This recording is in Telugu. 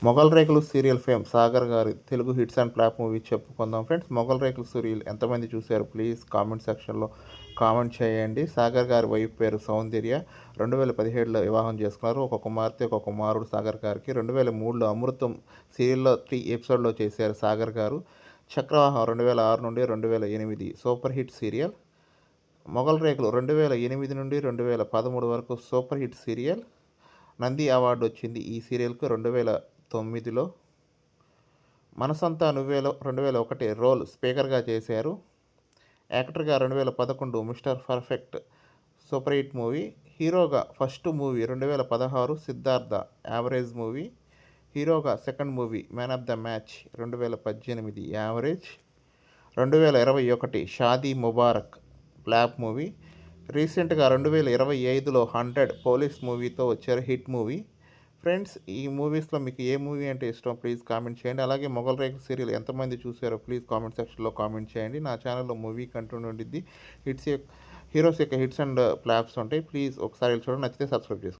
మొగల్ రేకులు సీరియల్ ఫేమ్ సాగర్ గారి Telugu hits and flop movie చెప్పుకుందాం ఫ్రెండ్స్. మొగల్ రేకులు సీరియల్ ఎంతమంది చూశారు ప్లీజ్ కామెంట్ సెక్షన్లో కామెంట్ చేయండి. సాగర్ గారి వైఫ్ పేరు సౌందర్య. 2017లో వివాహం చేసుకున్నారు. ఒక కుమార్తె ఒక కుమారుడు సాగర్ గారికి. 2003లో అమృతం సీరియల్లో 3 ఎపిసోడ్లో చేశారు సాగర్ గారు. చక్రవాహం 2006 నుండి 2008 సూపర్ హిట్ సీరియల్. మొగల్ రేకులు 2008 నుండి 2013 వరకు super hit serial. Nandi award వచ్చింది ఈ సీరియల్కు 2009లో. మనసంతా నువ్వేలో 2001 రోల్ స్పీకర్గా చేశారు. యాక్టర్గా 2011 mister perfect super hit movie. హీరోగా first movie 2016 Siddhartha average movie. హీరోగా second movie man of the match 2018 average. 2021 Shaadi Mubarak flop movie. రీసెంట్గా 2025లో 100 పోలీస్ మూవీతో వచ్చారు హిట్ మూవీ. ఫ్రెండ్స్, ఈ మూవీస్లో మీకు ఏ మూవీ అంటే ఇష్టం ప్లీజ్ కామెంట్ చేయండి. అలాగే మొగల్ రేకులు సీరియల్ ఎంతమంది చూసారో ప్లీజ్ కామెంట్ సెక్షన్లో కామెంట్ చేయండి. నా ఛానల్లో మూవీ కంటెంట్ ఉండిద్ది. హీరోస్ యొక్క హిట్స్ అండ్ ఫ్లాప్స్ ఉంటాయి. ప్లీజ్ ఒకసారి చూడండి, నచ్చితే సబ్స్క్రైబ్ చేసుకోండి.